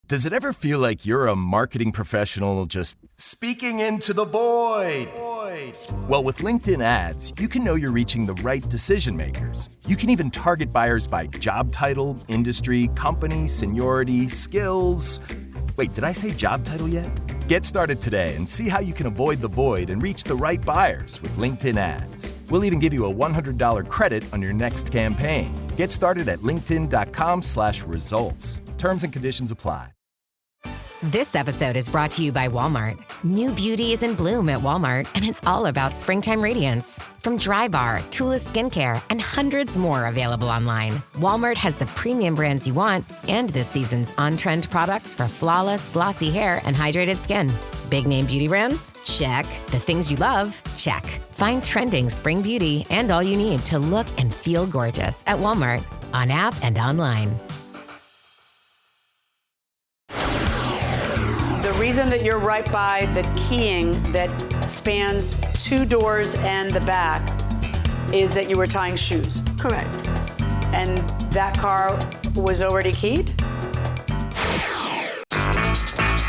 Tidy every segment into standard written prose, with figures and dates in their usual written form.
Does it ever feel like you're a marketing professional just speaking into the void? Well, with LinkedIn ads, you can know you're reaching the right decision makers. You can even target buyers by job title, industry, company, seniority, skills. Wait, did I say job title yet? Get started today and see how you can avoid the void and reach the right buyers with LinkedIn ads. We'll even give you a $100 credit on your next campaign. Get started at linkedin.com/results. Terms and conditions apply. This episode is brought to you by Walmart. New beauty is in bloom at Walmart, and it's all about springtime radiance. From Drybar, Tula Skincare, and hundreds more available online, Walmart has the premium brands you want and this season's on-trend products for flawless, glossy hair and hydrated skin. Big name beauty brands? Check. The things you love? Check. Find trending spring beauty and all you need to look and feel gorgeous at Walmart, on app and online. The reason that you're right by the keying that spans 2 doors and the back is that you were tying shoes. Correct. And that car was already keyed?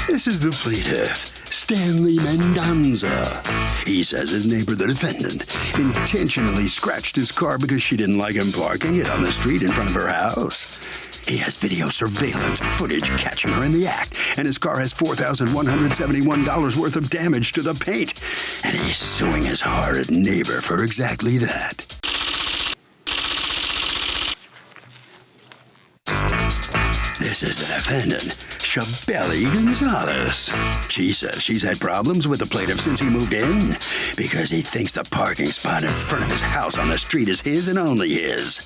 This is the plaintiff, Stanley Mendonza. He says his neighbor, the defendant, intentionally scratched his car because she didn't like him parking it on the street in front of her house. He has video surveillance footage catching her in the act, and his car has $4,171 worth of damage to the paint. And he's suing his horrid neighbor for exactly that. This is the defendant, Shabeli Gonzalez. She says she's had problems with the plaintiff since he moved in because he thinks the parking spot in front of his house on the street is his and only his.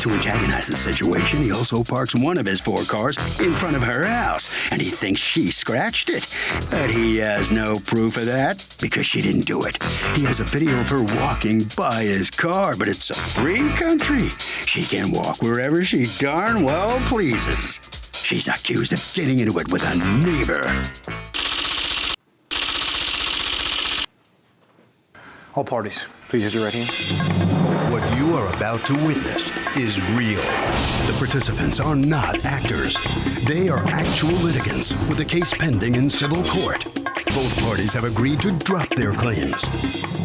To antagonize the situation, he also parks one of his 4 cars in front of her house, and he thinks she scratched it. But he has no proof of that because she didn't do it. He has a video of her walking by his car, but it's a free country. She can walk wherever she darn well pleases. She's accused of getting into it with a neighbor. All parties, please use your right hand. What you are about to witness is real. The participants are not actors. They are actual litigants with a case pending in civil court. Both parties have agreed to drop their claims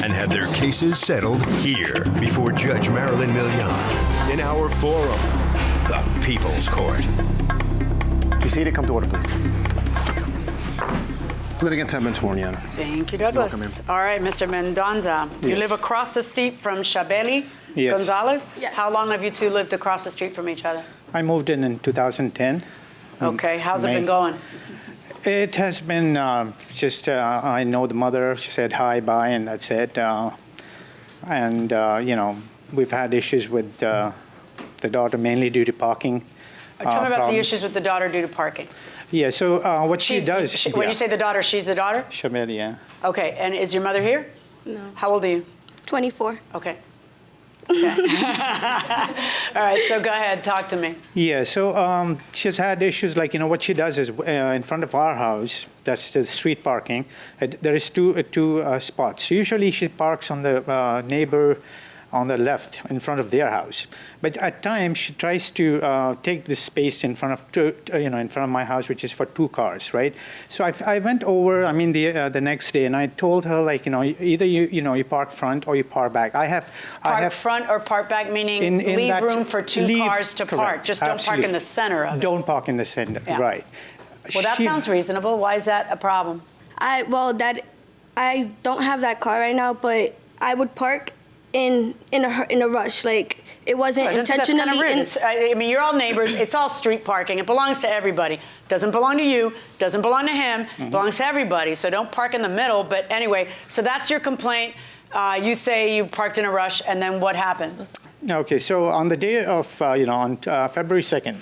and have their cases settled here before Judge Marilyn Milian in our forum, the People's Court. Be seated, come to order, please. Litigants have been sworn, Your Honor. Thank you, Douglas. Welcome, all right, Mr. Mendonza, you Yes. live across the street from Shabeli Yes. Gonzalez? Yes. How long have you two lived across the street from each other? I moved in 2010. Okay, how's it May. been going? It has been just, I know the mother, she said hi, bye, and that's it. We've had issues with the daughter, mainly due to parking. Tell me about the problems. issues with the daughter due to parking. Yeah, so what she does... When you say the daughter, she's the daughter? Shabeli, yeah. Okay, and is your mother here? No. How old are you? 24. Okay. Okay. All right, so go ahead, talk to me. Yeah, so she's had issues like, what she does is in front of our house, that's the street parking, there is two spots. Usually she parks on the neighbor on the left in front of their house. But at times she tries to take the space in front of my house, which is for 2 cars, right? So I went over, the next day, and I told her either you park front or you park back. Park front or park back, meaning leave room for 2 cars to correct, park. Just don't absolutely. park in the center of it. Don't park in the center, Yeah. right. Well, that sounds reasonable. Why is that a problem? I don't have that car right now, but I would park in a rush. Like, it wasn't intentionally. That's kind of rude. You're all neighbors. It's all street parking. It belongs to everybody. Doesn't belong to you. Doesn't belong to him. Belongs to everybody. So don't park in the middle. But anyway, so that's your complaint. You say you parked in a rush, and then what happened? Okay, so on the day of, on February 2nd,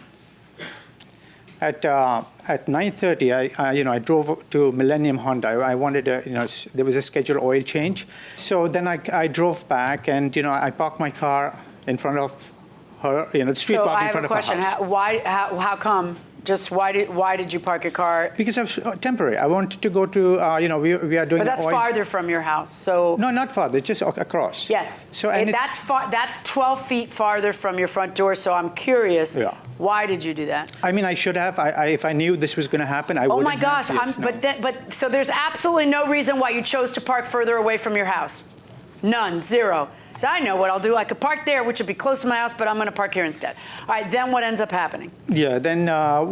at 9:30, I drove to Millennium Honda. I wanted there was a scheduled oil change. So then I drove back, and I parked my car in front of her, the street park in front of her house. So I have a question. How come? Just why did you park your car? Because I was temporary. I wanted to go to, we are doing. But that's farther from your house, so. No, not farther. Just across. Yes. So That's 12 feet farther from your front door. So I'm curious. Yeah. Why did you do that? I mean, I should have. If I knew this was going to happen, I would. Oh my gosh! Yes, no. But so there's absolutely no reason why you chose to park further away from your house. None. Zero. So I know what I'll do. I could park there, which would be close to my house, but I'm going to park here instead. All right. Then what ends up happening? Yeah. Then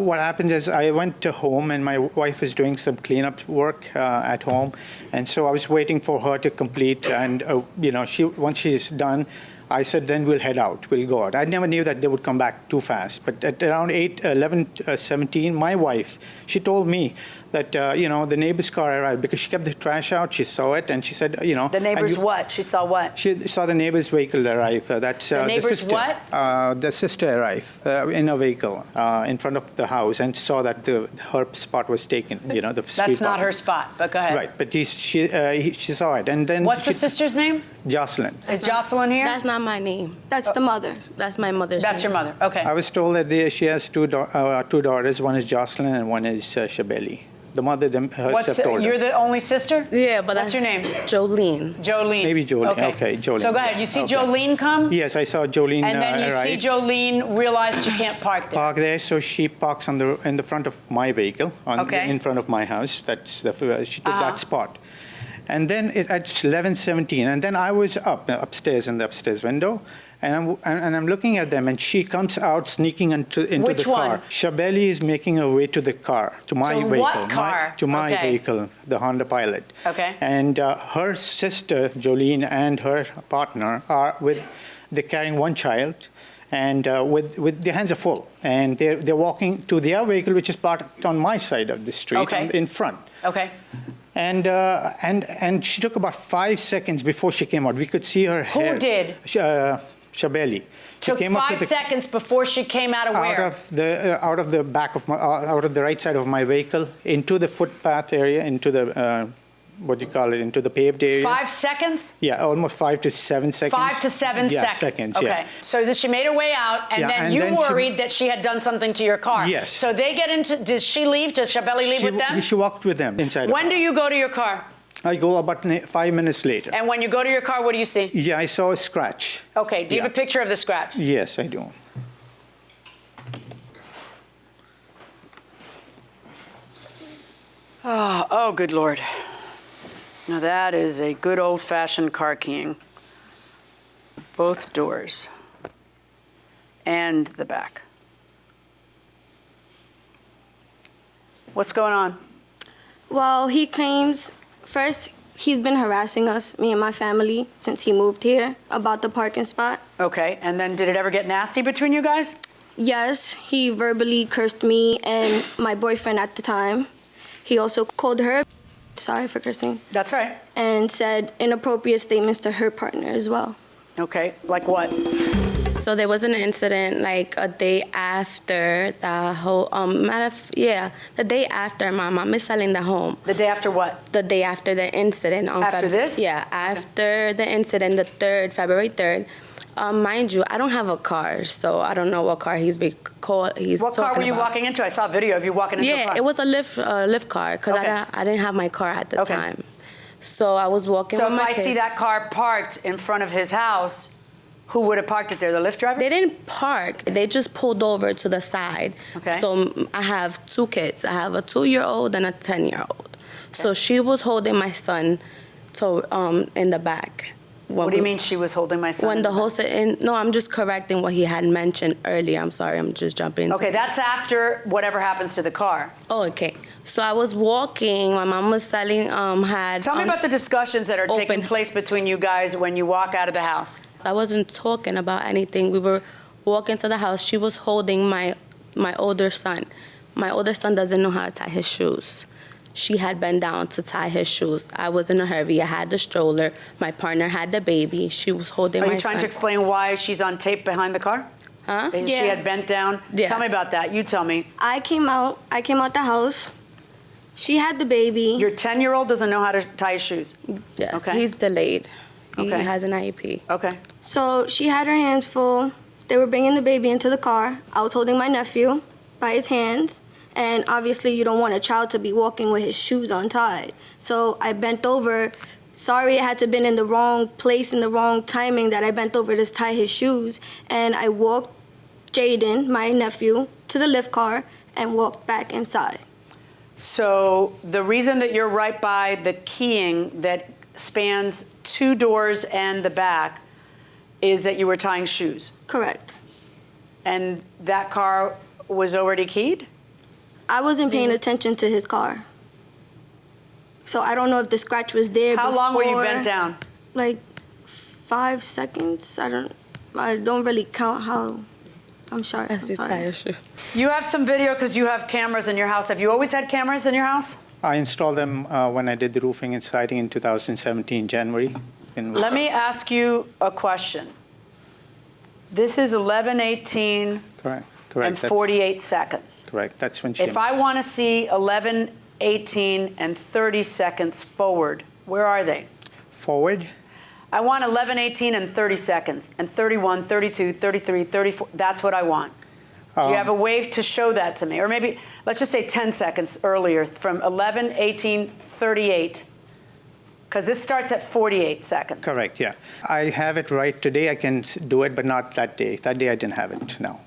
what happened is I went to home, and my wife was doing some cleanup work at home, and so I was waiting for her to complete. And once she's done, I said, then we'll head out. We'll go out. I never knew that they would come back too fast. But at around 11:17, my wife, she told me that, the neighbor's car arrived because she kept the trash out. She saw it, and she said, The neighbor's what? She saw what? She saw the neighbor's vehicle arrive. That's the neighbor's the sister. What? The sister arrived in a vehicle in front of the house and saw that her spot was taken. The street. That's not her spot. But go ahead. Right, but she saw it, and then. What's the sister's name? Jocelyn. Is Jocelyn here? That's not my name. That's the mother. That's my mother's That's name. your mother. Okay. I was told that she has two daughters. One is Jocelyn and one is Shabeli. The mother herself told her. You're the only sister? Yeah, but what's your name? Jolene. Jolene. Maybe Jolene. Okay, Jolene. So go ahead. You see Okay. Jolene come? Yes, I saw Jolene And then you arrive. see Jolene realize you can't park there. Park there, so she parks in the front of my vehicle, in front of my house. That's she took that spot. And then at 11:17, and then I was upstairs in the upstairs window, and I'm looking at them, and she comes out sneaking into Which the car. one? Shabeli is making her way to the car, to my To vehicle. what car? To my Okay. vehicle, the Honda Pilot. Okay. And her sister, Jolene, and her partner they're carrying one child, and with their hands are full, and they're walking to their vehicle, which is parked on my side of the street, in front. Okay. And she took about 5 seconds before she came out. We could see her hair. Who did? Shabeli. She Took came up 5 to seconds before she came out of where? Out of the back of out of the right side of my vehicle into the footpath area, into the into the paved area. 5 seconds? Yeah, almost 5 to 7 seconds. 5 to 7 seconds. Okay. Yeah. So she made her way out, and then you worried that she had done something to your car. Yes. So they get into. Does she leave? Does Shabeli leave with them? She walked with them inside. When do you go to your car? I go about 5 minutes later. And when you go to your car, what do you see? Yeah, I saw a scratch. Okay. Do you have a picture of the scratch? Yes, I do. Oh, good Lord. Now that is a good old-fashioned car keying. Both doors. And the back. What's going on? Well, he claims, first, he's been harassing us, me and my family, since he moved here about the parking spot. Okay, and then did it ever get nasty between you guys? Yes, he verbally cursed me and my boyfriend at the time. He also called her, sorry for cursing. That's right. And said inappropriate statements to her partner as well. Okay, like what? So there was an incident like a day after the whole, the day after my mom is selling the home. The day after what? The day after the incident. After this? Yeah, after the incident, February 3rd. Mind you, I don't have a car, so I don't know what car he's What car were you walking into? I saw a video of you walking into a car. Yeah, it was a Lyft car, because I didn't have my car at the time. So I was walking with my kids. So if I see that car parked in front of his house, who would have parked it there? The Lyft driver? They didn't park. They just pulled over to the side. Okay. So I have two kids. I have a 2-year-old and a 10-year-old. Okay. So she was holding my son in the back. What do you mean she was holding my son? When the whole no, I'm just correcting what he had mentioned earlier. I'm sorry, I'm just jumping. Okay, that's after whatever happens to the car. Oh, okay. So I was walking. My mom was selling. Tell me about the discussions that are taking place between you guys when you walk out of the house. I wasn't talking about anything. We were walking to the house. She was holding my older son. My older son doesn't know how to tie his shoes. She had bent down to tie his shoes. I was in a hurry. I had the stroller. My partner had the baby. She was holding my son. Are you trying to explain why she's on tape behind the car? Huh? She had bent down? Yeah. Tell me about that. You tell me. I came out the house. She had the baby. Your 10-year-old doesn't know how to tie his shoes? Yes, Okay. he's delayed. He Okay. has an IEP. Okay. So she had her hands full. They were bringing the baby into the car. I was holding my nephew by his hands. And obviously you don't want a child to be walking with his shoes untied. So I bent over. Sorry, it had to have been in the wrong place in the wrong timing that I bent over to tie his shoes. And I walked Jaden, my nephew, to the lift car and walked back inside. So the reason that you're right by the keying that spans 2 doors and the back is that you were tying shoes. Correct. And that car was already keyed? I wasn't paying attention to his car. So I don't know if the scratch was there How long were you before, bent down? Like 5 seconds. I don't really count how. I'm sorry. I'm sorry. You have some video because you have cameras in your house. Have you always had cameras in your house? I installed them when I did the roofing and siding in 2017, January. Let me ask you a question. This is 11:18 Correct. and 48 seconds. Correct. That's when she. If I want to see 11:18 and 30 seconds forward, where are they? Forward? I want 11:18 and 30 seconds, and 31, 32, 33, 34. That's what I want. Do you have a way to show that to me? Or maybe, let's just say 10 seconds earlier from 11:18, 38. Because this starts at 48 seconds. Correct, yeah. I have it right today. I can do it, but not that day. That day I didn't have it, no.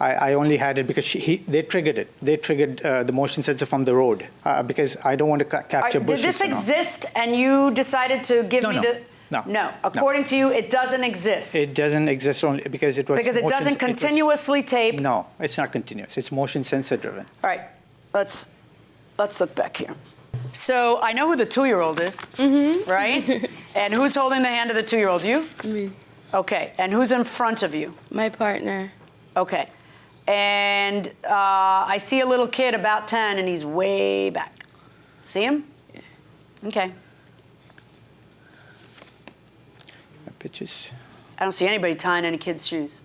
I only had it because they triggered it. They triggered the motion sensor from the road because I don't want to capture bushes. Did this exist and you decided to give me the... No. No. According to you, it doesn't exist. It doesn't exist only because it was... Because it doesn't continuously tape? No, it's not continuous. It's motion sensor driven. All right, let's look back here. So I know who the 2-year-old is, right? And who's holding the hand of the 2-year-old? You? Me. Okay, and who's in front of you? My partner. Okay, and I see a little kid about 10 and he's way back. See him? Yeah. Okay. Pitches. I don't see anybody tying any kids' shoes.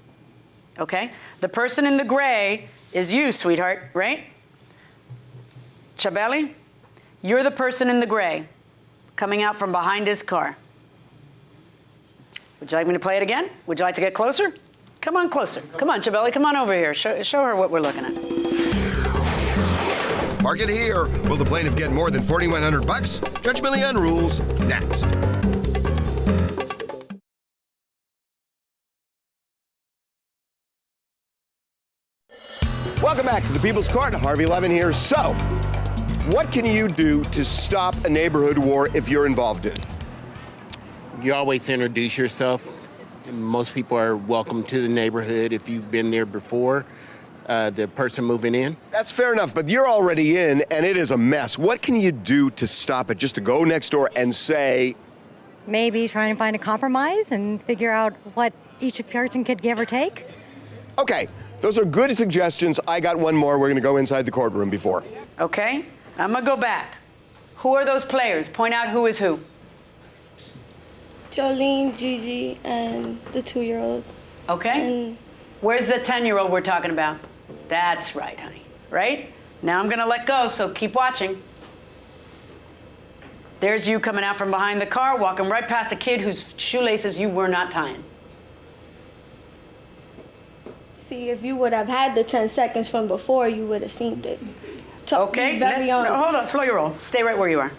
Okay? The person in the gray is you, sweetheart, right? Chabeli, you're the person in the gray coming out from behind his car. Would you like me to play it again? Would you like to get closer? Come on closer. Come on, Chabeli, come on over here. Show her what we're looking at. Park it here. Will the plaintiff get more than $4,100? Judge Millian rules next. Welcome back to the People's Court. Harvey Levin here. So, what can you do to stop a neighborhood war if you're involved in it? You always introduce yourself. Most people are welcome to the neighborhood if you've been there before, the person moving in. That's fair enough, but you're already in, and it is a mess. What can you do to stop it? Just to go next door and say... Maybe trying to find a compromise and figure out what each person could give or take. Okay. Those are good suggestions. I got one more. We're going to go inside the courtroom before. Okay, I'm going to go back. Who are those players? Point out who is who. Jolene, Gigi, and the 2-year-old. Okay. And where's the 10-year-old we're talking about? That's right, honey. Right? Now I'm going to let go, so keep watching. There's you coming out from behind the car, walking right past a kid whose shoelaces you were not tying. see, if you would have had the 10 seconds from before, you would have seen it. Okay, hold on, slow your roll. Stay right where you are.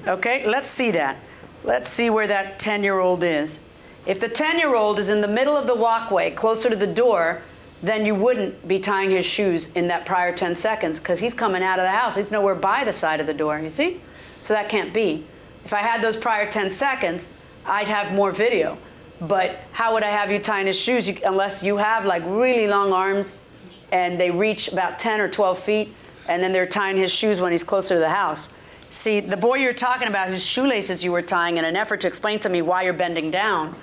Okay, let's see that. Let's see where that 10-year-old is. If the 10-year-old is in the middle of the walkway, closer to the door, then you wouldn't be tying his shoes in that prior 10 seconds because he's coming out of the house. He's nowhere by the side of the door, you see? So that can't be. If I had those prior 10 seconds, I'd have more video. But how would I have you tying his shoes unless you have like really long arms and they reach about 10 or 12 feet and then they're tying his shoes when he's closer to the house. See, the boy you're talking about whose shoelaces you were tying in an effort to explain to me why you're bending down,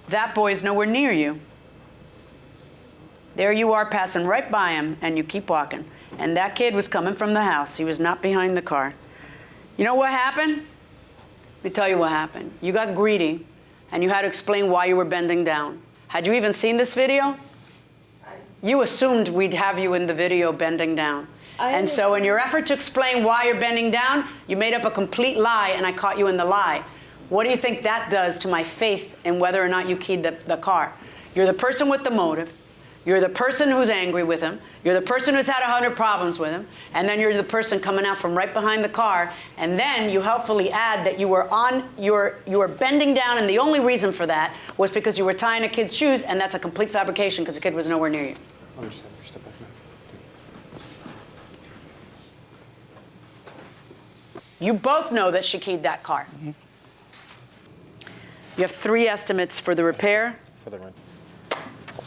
that boy is nowhere near you. There you are passing right by him and you keep walking. And that kid was coming from the house. He was not behind the car. You know what happened? Let me tell you what happened. You got greedy and you had to explain why you were bending down. Had you even seen this video? You assumed we'd have you in the video bending down. And so in your effort to explain why you're bending down, you made up a complete lie and I caught you in the lie. What do you think that does to my faith in whether or not you keyed the car? You're the person with the motive. You're the person who's angry with him. You're the person who's had 100 problems with him. And then you're the person coming out from right behind the car. And then you helpfully add that you were bending down, and the only reason for that was because you were tying a kid's shoes, and that's a complete fabrication because the kid was nowhere near you. You both know that she keyed that car. You have 3 estimates for the repair. For the rent.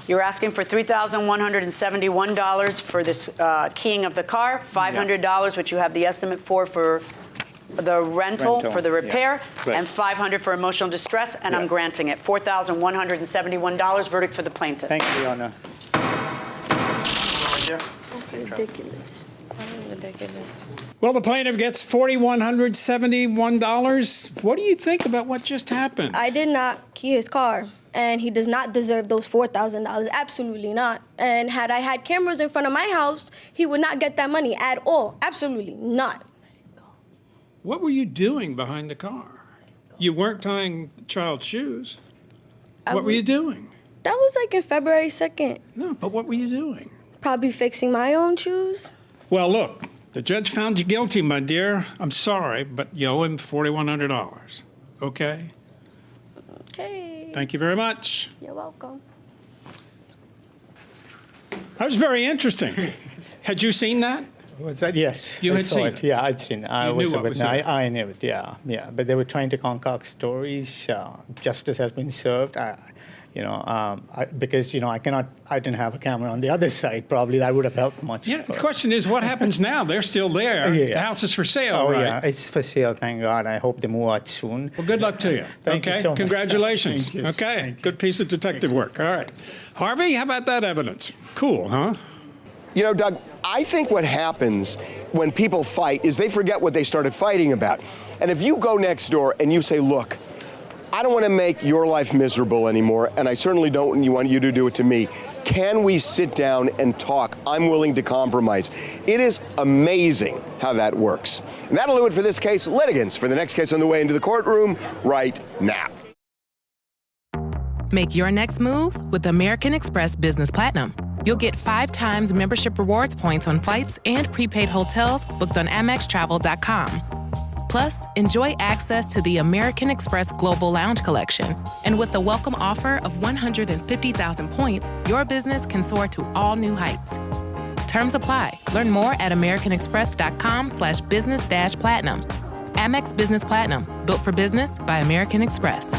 You're asking for $3,171 for this keying of the car, $500, which you have the estimate for the rental for the repair, and $500 for emotional distress, and I'm granting it. $4,171, verdict for the plaintiff. Thank you, Your Honor. That's ridiculous. Ridiculous. Well, the plaintiff gets $4,171. What do you think about what just happened? I did not key his car, and he does not deserve those $4,000. Absolutely not. And had I had cameras in front of my house, he would not get that money at all. Absolutely not. What were you doing behind the car? You weren't tying the child's shoes. What were you doing? That was like in February 2nd. No, but what were you doing? Probably fixing my own shoes. Well, look, the judge found you guilty, my dear. I'm sorry, but you owe him $4,100. Okay? Okay. Thank you very much. You're welcome. That was very interesting. Had you seen that? Was that? Yes. You I had saw seen it. it? Yeah, I'd seen it. I You was knew a what was witness. in it? I knew it, yeah. But they were trying to concoct stories. Justice has been served. Because I didn't have a camera on the other side. Probably that would have helped much. Yeah, the question is, what happens now? They're still there. Yeah. The house is for sale, Oh, right? yeah, it's for sale, thank God. I hope they move out soon. Well, good luck to you. Thank you okay? so much. Congratulations. Thank you. Okay, Thank you. good piece of detective work. All right. Harvey, how about that evidence? Cool, huh? You know, Doug, I think what happens when people fight is they forget what they started fighting about. And if you go next door and you say, look, I don't want to make your life miserable anymore, and I certainly don't want you to do it to me. Can we sit down and talk? I'm willing to compromise. It is amazing how that works. And that'll do it for this case. Litigants for the next case on the way into the courtroom right now. Make your next move with American Express Business Platinum. You'll get 5 times membership rewards points on flights and prepaid hotels booked on AmexTravel.com. Plus, enjoy access to the American Express Global Lounge Collection. And with the welcome offer of 150,000 points, your business can soar to all new heights. Terms apply. Learn more at americanexpress.com/business-platinum. Amex Business Platinum, built for business by American Express.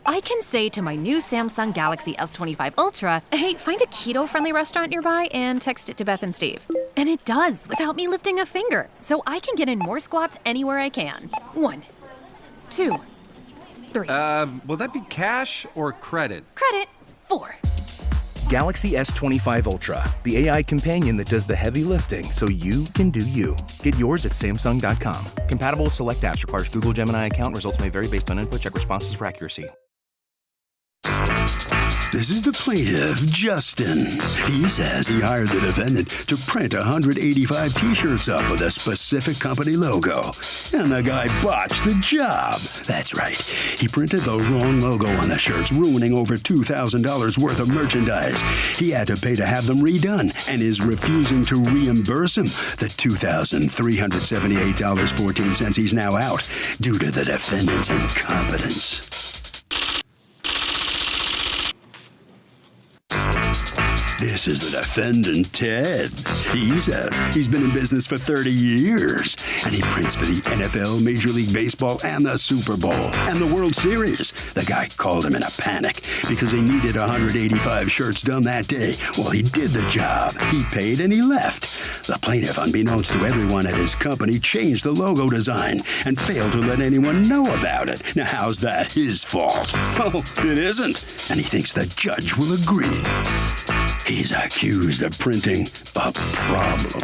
I can say to my new Samsung Galaxy S25 Ultra, hey, find a keto-friendly restaurant nearby and text it to Beth and Steve. And it does, without me lifting a finger. So I can get in more squats anywhere I can. 1, 2, 3. Will that be cash or credit? Credit. 4. Galaxy S25 Ultra, the AI companion that does the heavy lifting so you can do you. Get yours at Samsung.com. Compatible with select apps. Requires Google Gemini account. Results may vary based on input. Check responses for accuracy. This is the plaintiff, Justin. He says he hired the defendant to print 185 T-shirts up with a specific company logo. And the guy botched the job. That's right. He printed the wrong logo on the shirts, ruining over $2,000 worth of merchandise. He had to pay to have them redone and is refusing to reimburse him the $2,378.14 he's now out due to the defendant's incompetence. This is the defendant, Ted. He says he's been in business for 30 years, and he prints for the NFL, Major League Baseball, and the Super Bowl, and the World Series. The guy called him in a panic because he needed 185 shirts done that day. Well, he did the job. He paid and he left. The plaintiff, unbeknownst to everyone at his company, changed the logo design and failed to let anyone know about it. Now, how's that his fault? Oh, it isn't. And he thinks the judge will agree. He's accused of printing a problem.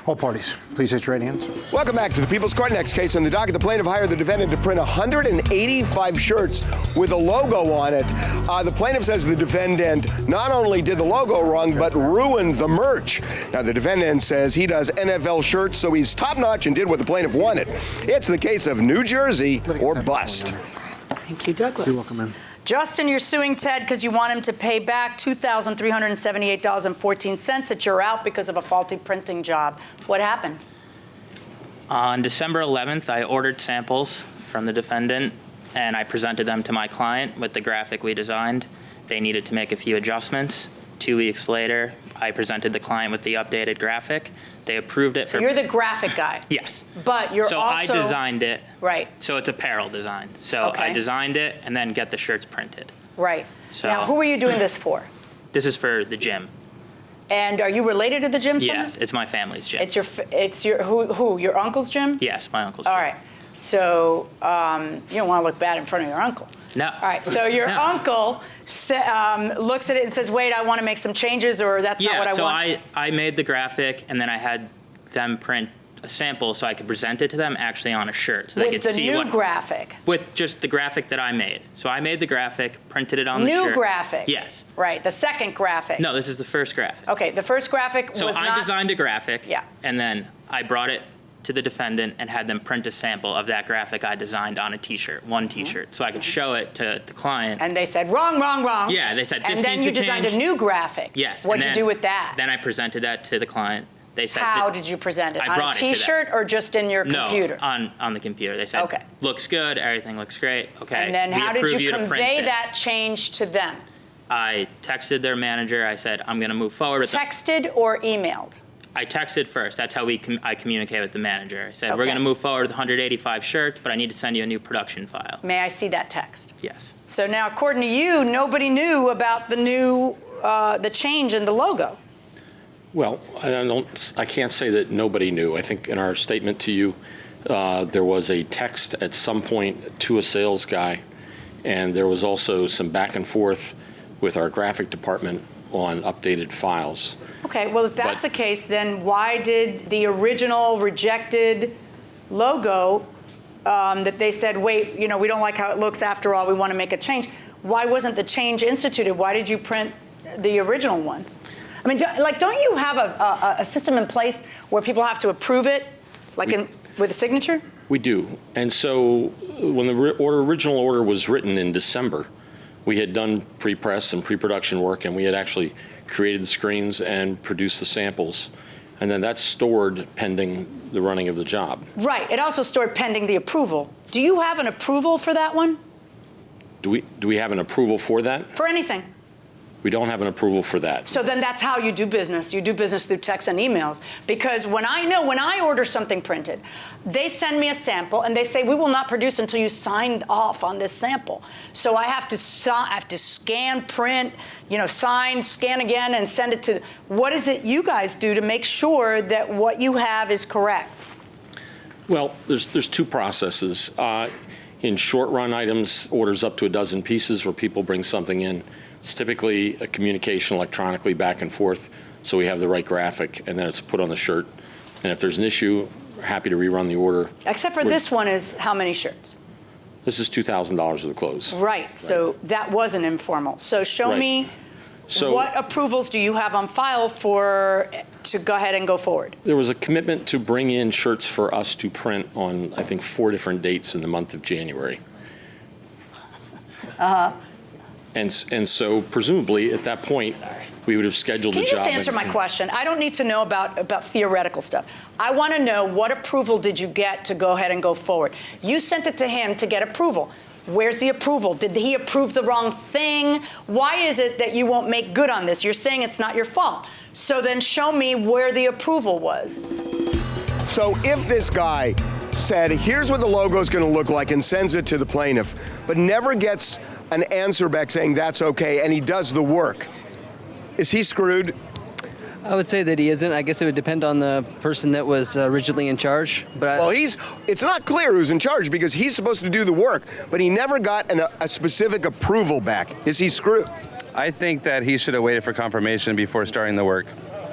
All parties, please hit your right hands. Welcome back to the People's Court. Next case on the docket. The plaintiff hired the defendant to print 185 shirts with a logo on it. The plaintiff says the defendant not only did the logo wrong, but ruined the merch. Now, the defendant says he does NFL shirts, so he's top-notch and did what the plaintiff wanted. It's the case of New Jersey or bust. Thank you, Douglas. You're welcome, ma'am. Justin, you're suing Ted because you want him to pay back $2,378.14 that you're out because of a faulty printing job. What happened? On December 11th, I ordered samples from the defendant, and I presented them to my client with the graphic we designed. They needed to make a few adjustments. 2 weeks later, I presented the client with the updated graphic. They approved it. So you're the graphic guy. Yes. But you're so also... I designed it. Right. So it's apparel design. So I designed it and then get the shirts printed. Right. So now, who are you doing this for? This is for the gym. And are you related to the gym? Yes, it's my family's gym. It's your who? Your uncle's gym? Yes, my uncle's All gym. right. So you don't want to look bad in front of your uncle. No. All right. So your uncle looks at it and says, "Wait, I want to make some changes," or "That's not what I want." Yeah. So I made the graphic, and then I had them print a sample so I could present it to them actually on a shirt, so they could see With the new graphic. With just the graphic that I made. So I made the graphic, printed it on the shirt. New graphic. Yes. Right. The second graphic. No, this is the first graphic. Okay. The first graphic was So not. I designed a graphic. Yeah. And then I brought it to the defendant and had them print a sample of that graphic I designed on a T-shirt, one T-shirt, so I could show it to the client. And they said, wrong, wrong, wrong. Yeah, they said, this And then needs you to designed change. a new graphic. Yes. What'd you do with that? Then I presented that to the client. They said, How did you present it? I On a brought it to them. T-shirt or just in your computer? No, on the computer. They said, Okay. looks good, everything looks great, okay. And then we how did approve you to print convey this. that change to them? I texted their manager. I said, I'm going to move forward with Texted or emailed? I texted first. That's how I communicate with the manager. I said, Okay. we're going to move forward with 185 shirts, but I need to send you a new production file. May I see that text? Yes. So now, according to you, nobody knew about the new, the change in the logo. Well, I can't say that nobody knew. I think in our statement to you, there was a text at some point to a sales guy, and there was also some back and forth with our graphic department on updated files. Okay, well, if that's the case, then why did the original rejected logo that they said, wait, we don't like how it looks after all, we want to make a change, why wasn't the change instituted? Why did you print the original one? I mean, don't you have a system in place where people have to approve it, with a signature? We do. And so when the original order was written in December, we had done pre-press and pre-production work, and we had actually created the screens and produced the samples. And then that's stored pending the running of the job. Right. It also stored pending the approval. Do you have an approval for that one? Do we have an approval for that? For anything. We don't have an approval for that. So then that's how you do business. You do business through texts and emails. Because when I order something printed, they send me a sample and they say, we will not produce until you signed off on this sample. So I have to scan, print, sign, scan again, and send it to. What is it you guys do to make sure that what you have is correct? Well, there's two processes. In short run items, orders up to a dozen pieces where people bring something in. It's typically a communication electronically back and forth, so we have the right graphic, and then it's put on the shirt. And if there's an issue, we're happy to rerun the order. Except for this one is how many shirts? This is $2,000 worth of clothes. Right, so that wasn't informal. So show me what approvals do you have on file to go ahead and go forward? There was a commitment to bring in shirts for us to print on, I think, 4 different dates in the month of January. Uh-huh. And so presumably at that point, we would have scheduled the job. Can you just answer my question? I don't need to know about theoretical stuff. I want to know what approval did you get to go ahead and go forward? You sent it to him to get approval. Where's the approval? Did he approve the wrong thing? Why is it that you won't make good on this? You're saying it's not your fault. So then show me where the approval was. So if this guy said, here's what the logo is going to look like and sends it to the plaintiff, but never gets an answer back saying that's okay, and he does the work, is he screwed? I would say that he isn't. I guess it would depend on the person that was originally in charge. But Well, it's not clear who's in charge because he's supposed to do the work, but he never got a specific approval back. Is he screwed? I think that he should have waited for confirmation before starting the work.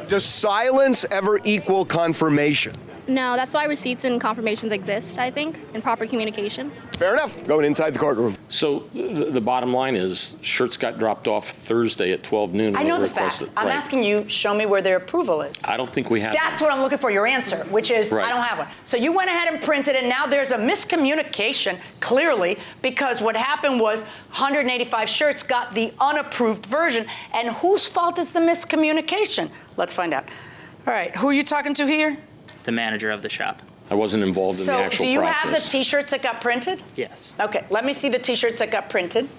Does silence ever equal confirmation? No, that's why receipts and confirmations exist, I think, and proper communication. Fair enough. Going inside the courtroom. So the bottom line is shirts got dropped off Thursday at 12 noon. I know the facts. I'm asking you, show me where their approval is. I don't think we have. That's what I'm looking for, your answer, which is I don't have one. So you went ahead and printed it, and now there's a miscommunication, clearly, because what happened was 185 shirts got the unapproved version, and whose fault is the miscommunication? Let's find out. All right, who are you talking to here? The manager of the shop. I wasn't involved in the actual process. So do you have the T-shirts that got printed? Yes. Okay, let me see the T-shirts that got printed.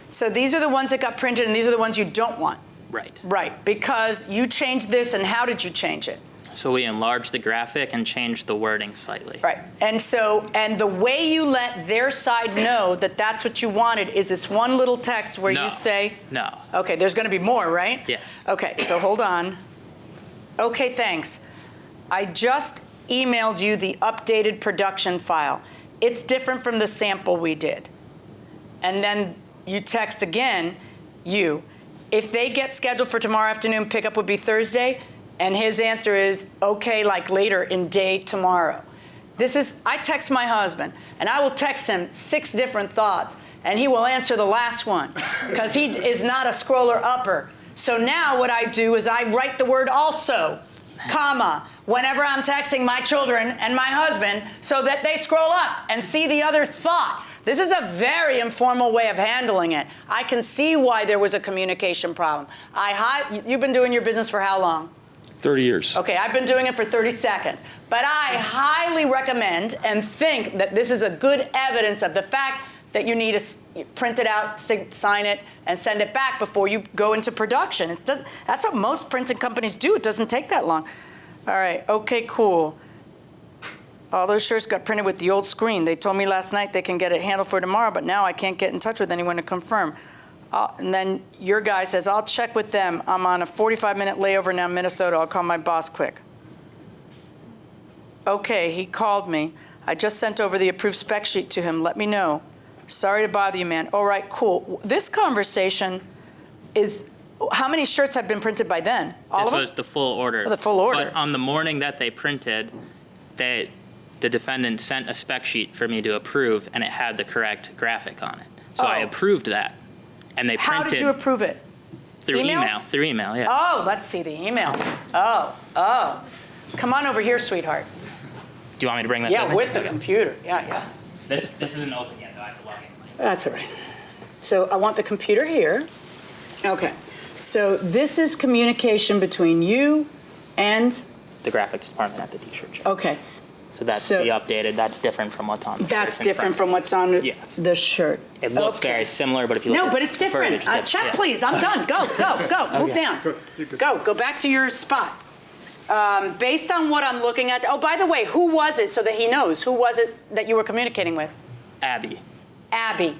So these are the ones that got printed, and these are the ones you don't want. Right. Right, because you changed this, and how did you change it? So we enlarged the graphic and changed the wording slightly. Right, and the way you let their side know that that's what you wanted is this one little text where you say... No. Okay, there's going to be more, right? Yes. Okay, so hold on. Okay, thanks. I just emailed you the updated production file. It's different from the sample we did. And then you text again, if they get scheduled for tomorrow afternoon, pickup would be Thursday, and his answer is, okay, like later in day tomorrow. I text my husband, and I will text him 6 different thoughts, and he will answer the last one, because he is not a scroller upper. So now what I do is I write the word also, comma, whenever I'm texting my children and my husband, so that they scroll up and see the other thought. This is a very informal way of handling it. I can see why there was a communication problem. You've been doing your business for how long? 30 years. Okay, I've been doing it for 30 seconds. But I highly recommend and think that this is a good evidence of the fact that you need to print it out, sign it, and send it back before you go into production. That's what most printing companies do. It doesn't take that long. All right, okay, cool. All those shirts got printed with the old screen. They told me last night they can get it handled for tomorrow, but now I can't get in touch with anyone to confirm. And then your guy says, I'll check with them. I'm on a 45-minute layover now in Minnesota. I'll call my boss quick. Okay, he called me. I just sent over the approved spec sheet to him. Let me know. Sorry to bother you, man. All right, cool. This conversation is, how many shirts have been printed by then? All of them? This was the full order. Oh, the full order. But on the morning that they printed, the defendant sent a spec sheet for me to approve, and it had the correct graphic on it. So I approved that. And they printed. How did you approve it? Through email. Through email, yeah. Oh, let's see the email. Oh. Come on over here, sweetheart. Do you want me to bring this over? Yeah, with the computer. Yeah. This isn't open yet, though. I have to log in. That's all right. So I want the computer here. Okay. So this is communication between you and? The graphics department at the T-shirt shop. Okay. So that's the updated. That's different from what's on the shirt. That's different from what's on the shirt. It looks very similar, but if you look No, at but it's different. footage, Check, please. I'm done. Go. Move down. Go back to your spot. Based on what I'm looking at, oh, by the way, who was it so that he knows? Who was it that you were communicating with? Abby. Abby.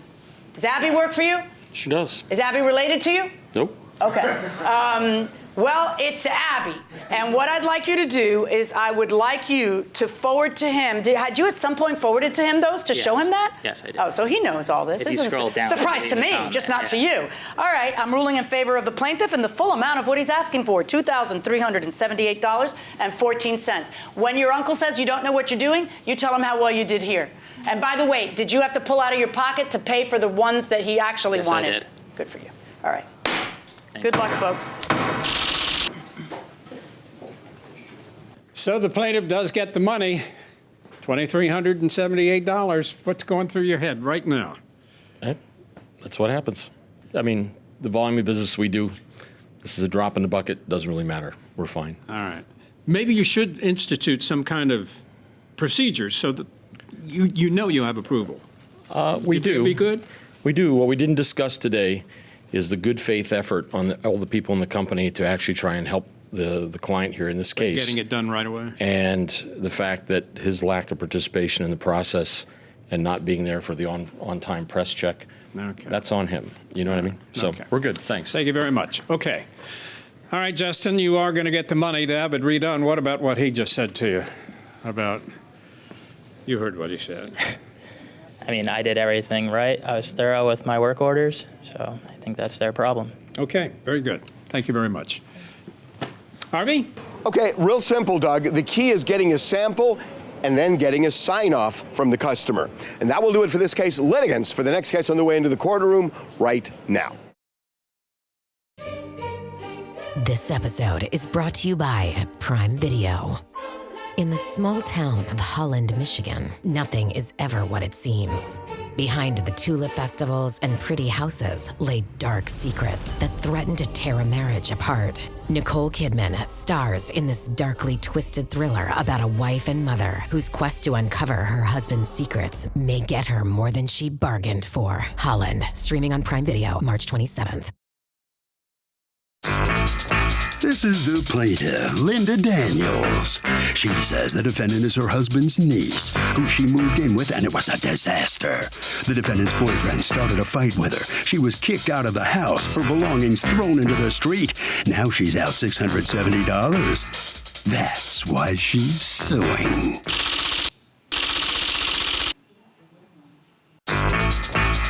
Does Abby work for you? She does. Is Abby related to you? Nope. Okay. Well, it's Abby. And what I'd like you to do is I would like you to forward to him. Had you at some point forwarded to him those to show him that? Yes, I did. Oh, so he knows all this. If you scroll down. Surprise to me, just not to you. All right, I'm ruling in favor of the plaintiff and the full amount of what he's asking for, $2,378.14. When your uncle says you don't know what you're doing, you tell him how well you did here. And by the way, did you have to pull out of your pocket to pay for the ones that he actually wanted? Yes, I did. Good for you. All right. Good luck, folks. So the plaintiff does get the money, $2,378. What's going through your head right now? That's what happens. I mean, the volume of business we do, this is a drop in the bucket, doesn't really matter. We're fine. All right. Maybe you should institute some kind of procedure so that you know you have approval. We do. Be good? We do. What we didn't discuss today is the good faith effort on all the people in the company to actually try and help the client here in this case. Getting it done right away. And the fact that his lack of participation in the process and not being there for the on-time press check, that's on him. You know what I mean? So we're good. Thanks. Thank you very much. Okay. All right, Justin, you are going to get the money to have it redone. What about what he just said to you about, you heard what he said. I mean, I did everything right. I was thorough with my work orders, so I think that's their problem. Okay, very good. Thank you very much. Harvey? Okay, real simple, Doug. The key is getting a sample and then getting a sign-off from the customer. And that will do it for this case. Litigants for the next case on the way into the courtroom right now. This episode is brought to you by Prime Video. In the small town of Holland, Michigan, nothing is ever what it seems. Behind the tulip festivals and pretty houses lay dark secrets that threaten to tear a marriage apart. Nicole Kidman stars in this darkly twisted thriller about a wife and mother whose quest to uncover her husband's secrets may get her more than she bargained for. Holland, streaming on Prime Video March 27th. This is the plaintiff, Linda Daniels. She says the defendant is her husband's niece, who she moved in with, and it was a disaster. The defendant's boyfriend started a fight with her. She was kicked out of the house, her belongings thrown into the street. Now she's out $670. That's why she's suing.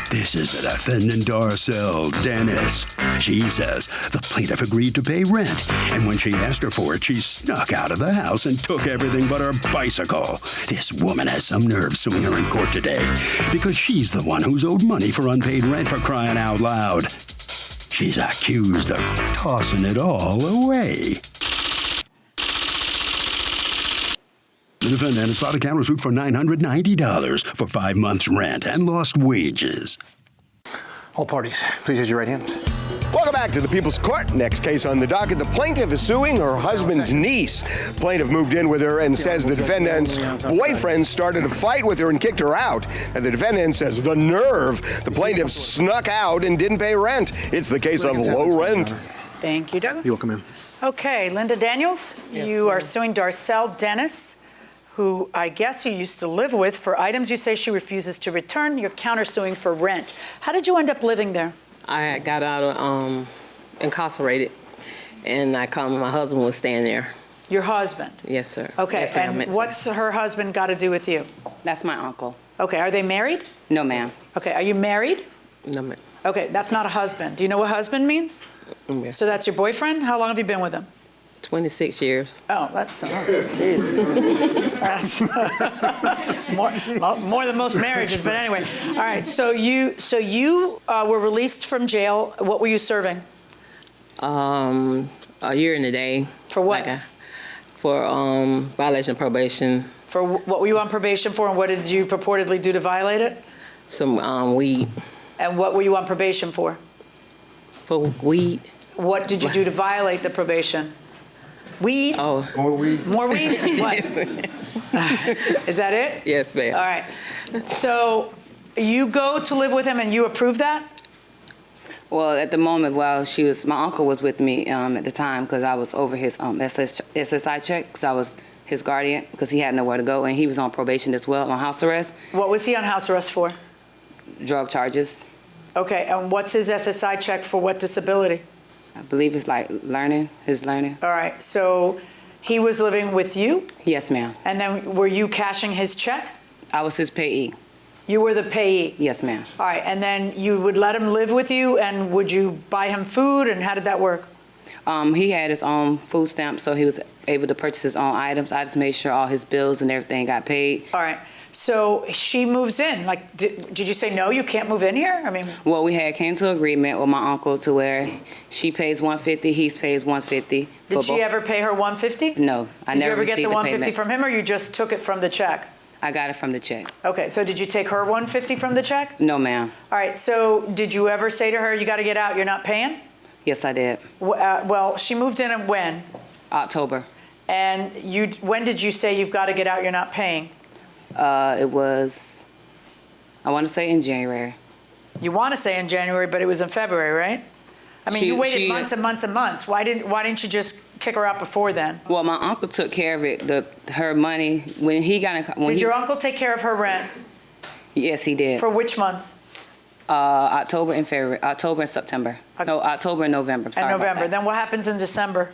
This is the defendant, Darcel Dennis. She says the plaintiff agreed to pay rent, and when she asked her for it, she snuck out of the house and took everything but her bicycle. This woman has some nerve suing her in court today because she's the one who's owed money for unpaid rent, for crying out loud. She's accused of tossing it all away. The defendant has filed a countersuit for $990 for 5 months' rent and lost wages. All parties, please raise your right hand. Welcome back to the People's Court. Next case on the docket, the plaintiff is suing her husband's niece. Plaintiff moved in with her and says the defendant's boyfriend started a fight with her and kicked her out. And the defendant says the nerve. The plaintiff snuck out and didn't pay rent. It's the case of low rent. Thank you, Douglas. You're welcome, ma'am. Okay, Linda Daniels, you are suing Darcel Dennis, who I guess you used to live with, for items you say she refuses to return. You're countersuing for rent. How did you end up living there? I got out of incarcerated, and my husband was staying there. Your husband? Yes, sir. Okay, That's where I and met what's her husband got to do with you? That's my uncle. Okay, are they married? No, ma'am. Okay, are you married? No, ma'am. Okay, that's not a husband. Do you know what husband means? Yeah. So that's your boyfriend? How long have you been with him? 26 years. Oh, that's, jeez. That's more than most marriages, but anyway. All right, so you were released from jail. What were you serving? A year and a day. For what? For violation of probation. For what were you on probation for, and what did you purportedly do to violate it? Some weed. And what were you on probation for? For weed. What did you do to violate the probation? Weed? Oh. More weed? More weed? What? Is that it? Yes, ma'am. All right. So you go to live with him and you approve that? Well, at the moment, my uncle was with me at the time because I was over his SSI check because I was his guardian because he had nowhere to go, and he was on probation as well, on house arrest. What was he on house arrest for? Drug charges. Okay, and what's his SSI check for what disability? I believe it's like his learning. All right, so he was living with you? Yes, ma'am. And then were you cashing his check? I was his payee. You were the payee? Yes, ma'am. All right, and then you would let him live with you, and would you buy him food, and how did that work? He had his own food stamp, so he was able to purchase his own items. I just made sure all his bills and everything got paid. All right. So she moves in. Like, did you say, no, you can't move in here? I mean. Well, we came to agreement with my uncle to where she pays $150, he pays $150. Did she ever pay her $150? No, I never received the payment. Did you ever get the $150 from him, or you just took it from the check? I got it from the check. Okay, so did you take her $150 from the check? No, ma'am. All right, so did you ever say to her, you got to get out, you're not paying? Yes, I did. Well, she moved in when? October. And when did you say you've got to get out, you're not paying? It was, I want to say in January. You want to say in January, but it was in February, right? I mean, you waited months and months and months. Why didn't you just kick her out before then? Well, my uncle took care of it, her money, when he got in. Did your uncle take care of her rent? Yes, he did. For which month? October and September. No, October and November. Sorry and November. About that. Then what happens in December?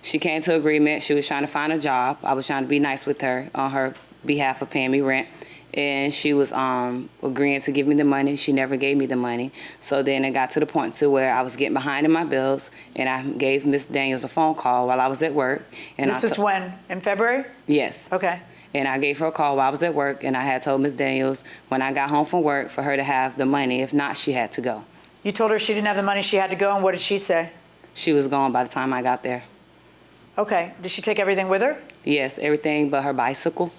She came to agreement. She was trying to find a job. I was trying to be nice with her on her behalf of paying me rent. And she was agreeing to give me the money. She never gave me the money. So then it got to the point to where I was getting behind in my bills, and I gave Miss Daniels a phone call while I was at work. And this is when? In February? Yes. Okay. And I gave her a call while I was at work, and I had told Miss Daniels when I got home from work for her to have the money. If not, she had to go. You told her she didn't have the money, she had to go, and what did she say? She was gone by the time I got there. Okay. Did she take everything with her? Yes, everything but her bicycle.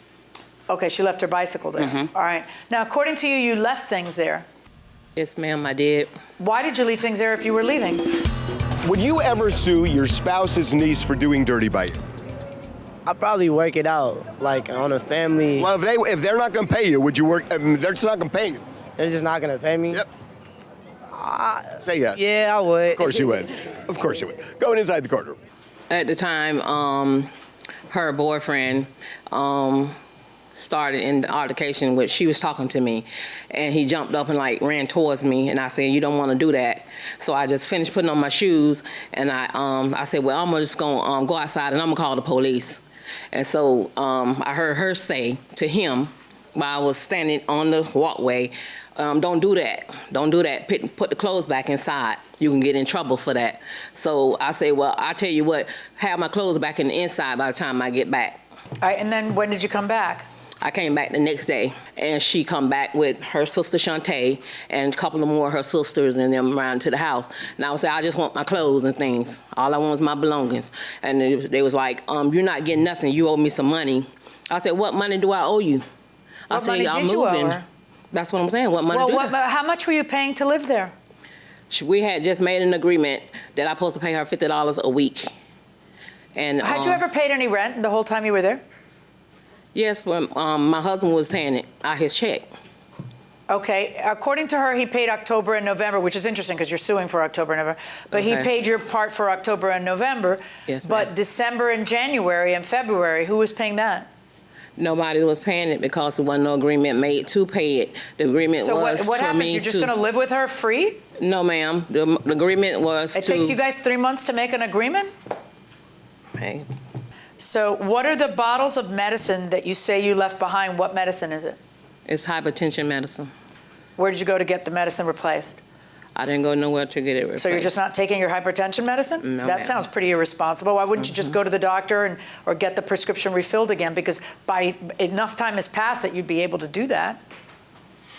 Okay, she left her bicycle there. All right. Now, according to you, you left things there. Yes, ma'am, I did. Why did you leave things there if you were leaving? Would you ever sue your spouse's niece for doing dirty by you? I'll probably work it out, like on a family. Well, if they're not going to pay you, would you work? They're just not going to pay you. They're just not going to pay me? Yep. Say yes. Yeah, I would. Of course you would. Of course you would. Going inside the courtroom. At the time, her boyfriend started in the altercation with, she was talking to me, and he jumped up and like ran towards me, and I said, you don't want to do that. So I just finished putting on my shoes, and I said, well, I'm just going to go outside and I'm going to call the police. And so I heard her say to him while I was standing on the walkway, don't do that. Don't do that. Put the clothes back inside. You can get in trouble for that. So I say, well, I tell you what, have my clothes back in the inside by the time I get back. All right, and then when did you come back? I came back the next day, and she come back with her sister Shantae and a couple of more of her sisters and them around to the house. And I would say, I just want my clothes and things. All I want is my belongings. And they was like, you're not getting nothing. You owe me some money. I said, what money do I owe you? I said, money I'm did you moving. owe her? That's what I'm saying. What money do I? How much were you paying to live there? We had just made an agreement that I'm supposed to pay her $50 a week. And had you ever paid any rent the whole time you were there? Yes, when my husband was paying it out his check. Okay, according to her, he paid October and November, which is interesting because you're suing for October and November. But he paid your part for October and November. Yes, but ma'am. December and January and February, who was paying that? Nobody was paying it because there wasn't no agreement made to pay it. The agreement So was what for happens? me You're just to- going to live with her free? No, ma'am. The agreement was It to... takes you guys 3 months to make an agreement? Hey. So what are the bottles of medicine that you say you left behind? What medicine is it? It's hypertension medicine. Where did you go to get the medicine replaced? I didn't go nowhere to get it replaced. So you're just not taking your hypertension medicine? No, That ma'am. sounds pretty irresponsible. Why wouldn't you just go to the doctor or get the prescription refilled again? Because by enough time has passed that you'd be able to do that.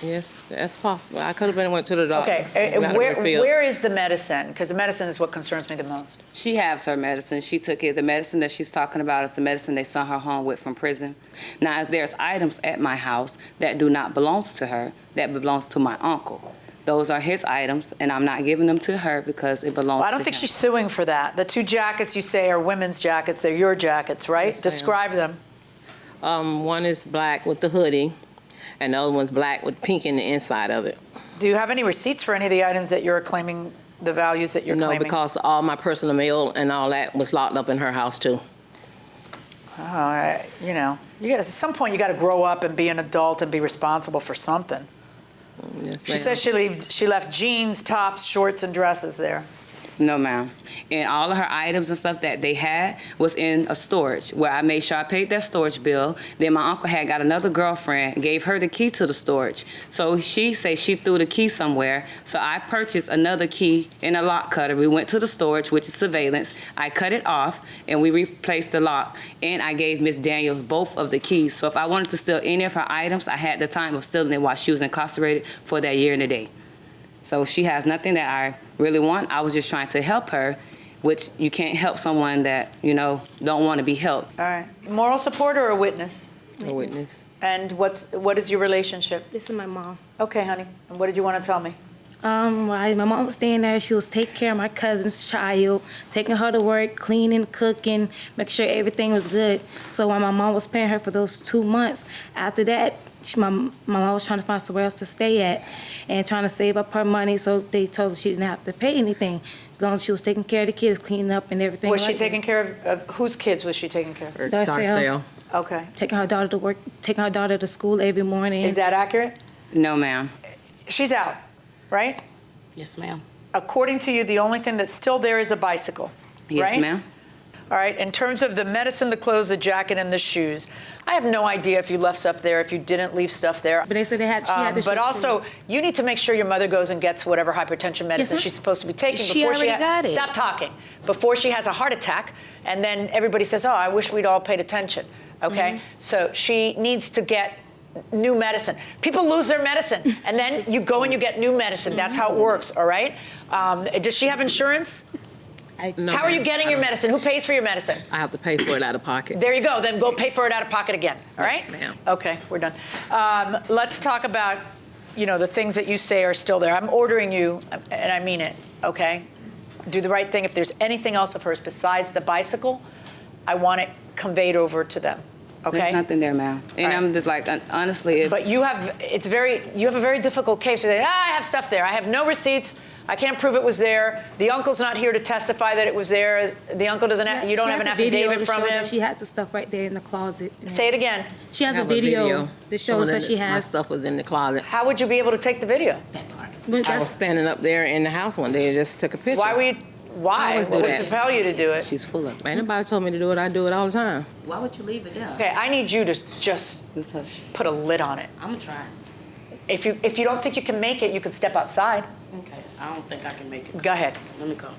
Yes, that's possible. I could have went to the doctor. Okay, got it refilled. where is the medicine? Because the medicine is what concerns me the most. She has her medicine. She took it. The medicine that she's talking about is the medicine they sent her home with from prison. Now, there's items at my house that do not belong to her, that belongs to my uncle. Those are his items, and I'm not giving them to her because it belongs to him. I don't think she's suing for that. The two jackets you say are women's jackets. They're your jackets, right? Yes, Describe them. One is black with the hoodie, and the other one's black with pink in the inside of it. Do you have any receipts for any of the items that you're claiming, the values that you're claiming? No, because all my personal mail and all that was locked up in her house, too. You know, at some point you got to grow up and be an adult and be responsible for something. Yes, She says she left jeans, tops, shorts, and dresses there. No, ma'am. And all of her items and stuff that they had was in a storage where I made sure I paid that storage bill. Then my uncle had got another girlfriend, gave her the key to the storage. So she said she threw the key somewhere. So I purchased another key in a lock cutter. We went to the storage, which is surveillance. I cut it off and we replaced the lock. And I gave Miss Daniels both of the keys. So if I wanted to steal any of her items, I had the time of stealing it while she was incarcerated for that year and a day. So she has nothing that I really want. I was just trying to help her, which you can't help someone that, don't want to be helped. All right. Moral support or a witness? A witness. And what is your relationship? This is my mom. Okay, honey. And what did you want to tell me? While my mom was staying there, she was taking care of my cousin's child, taking her to work, cleaning, cooking, making sure everything was good. So while my mom was paying her for those 2 months, after that, my mom was trying to find somewhere else to stay at and trying to save up her money, so they told her she didn't have to pay anything as long as she was taking care of the kids, cleaning up and everything. Was she taking care of whose kids was she taking care of? Darcel. Okay. Taking her daughter to work, taking her daughter to school every morning. Is that accurate? No, ma'am. She's out, right? Yes, ma'am. According to you, the only thing that's still there is a bicycle, Yes, right? ma'am. All right, in terms of the medicine, the clothes, the jacket, and the shoes, I have no idea if you left stuff there, if you didn't leave stuff there. But they said she had to. But also, you need to make sure your mother goes and gets whatever hypertension medicine she's supposed to be taking She before already got it. Stop talking. Before she has a heart attack, and then everybody says, "Oh, I wish we'd all paid attention." Okay, so she needs to get new medicine. People lose their medicine, and then you go and you get new medicine. That's how it works. All right. Does she have insurance? How are you getting your medicine? Who pays for your medicine? I have to pay for it out of pocket. There you go. Then go pay for it out of pocket again. All right? Yes, ma'am. Okay, we're done. Let's talk about, the things that you say are still there. I'm ordering you, and I mean it, okay? Do the right thing. If there's anything else of hers besides the bicycle, I want it conveyed over to them. Okay? There's nothing there, ma'am. And I'm just like, honestly, But you have a very difficult case. You say, I have stuff there. I have no receipts. I can't prove it was there. The uncle's not here to testify that it was there. The uncle doesn't have, you don't have an affidavit from him. She has the stuff right there in the closet. Say it again. She has a video that shows that she My has. stuff was in the closet. How would you be able to take the video? I was standing up there in the house one day and just took a picture. Why? I always do What would that. compel you to do it? She's full of it. Ain't nobody told me to do it. I do it all the time. Why would you leave it there? Okay, I need you to just put a lid on it. I'm gonna try. If you don't think you can make it, you could step outside. Okay, I don't think I can make it. Go ahead. Let me go.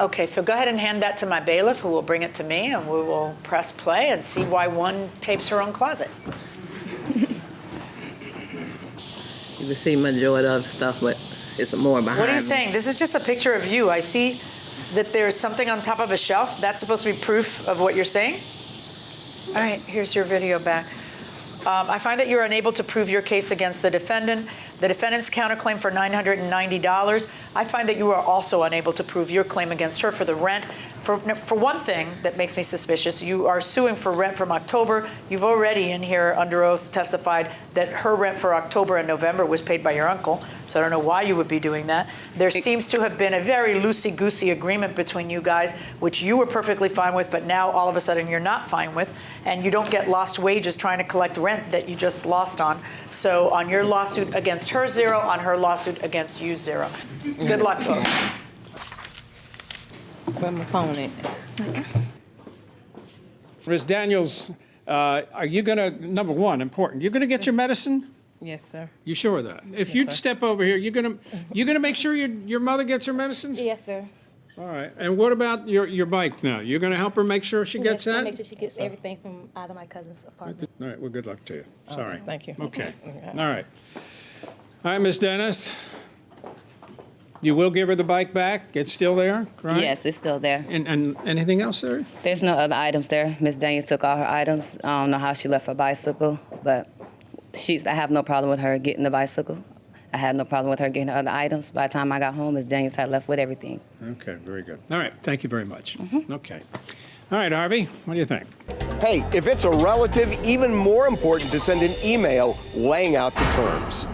Okay, so go ahead and hand that to my bailiff, who will bring it to me, and we will press play and see why one tapes her own closet. You can see majority of the stuff, but it's more behind What are you me. saying? This is just a picture of you. I see that there's something on top of a shelf. That's supposed to be proof of what you're saying? All right, here's your video back. I find that you're unable to prove your case against the defendant. The defendant's counterclaim for $990. I find that you are also unable to prove your claim against her for the rent. For one thing that makes me suspicious, you are suing for rent from October. You've already in here under oath testified that her rent for October and November was paid by your uncle. So I don't know why you would be doing that. There seems to have been a very loosey-goosey agreement between you guys, which you were perfectly fine with, but now all of a sudden you're not fine with, and you don't get lost wages trying to collect rent that you just lost on. So on your lawsuit against her, 0. On her lawsuit against you, 0. Good luck, folks. Where my phone at? Ms. Daniels, are you going to, number one, important, you're going to get your medicine? Yes, sir. You sure of that? If Yes, you'd sir. step over here, you're gonna make sure your mother gets her medicine? Yes, sir. All right. And what about your bike now? You're gonna help her make sure she gets that? Make sure she gets everything from out of my cousin's apartment. All right. Well, good luck to you. Sorry. Thank you. Okay. All right. All right, Miss Dennis. You will give her the bike back? It's still there, right? Yes, it's still there. And anything else there? There's no other items there. Miss Daniels took all her items. I don't know how she left her bicycle, but I have no problem with her getting the bicycle. I had no problem with her getting her other items. By the time I got home, Miss Daniels had left with everything. Okay, very good. All right, thank you very much. Okay. All right, Harvey, what do you think? Hey, if it's a relative, even more important to send an email laying out the terms.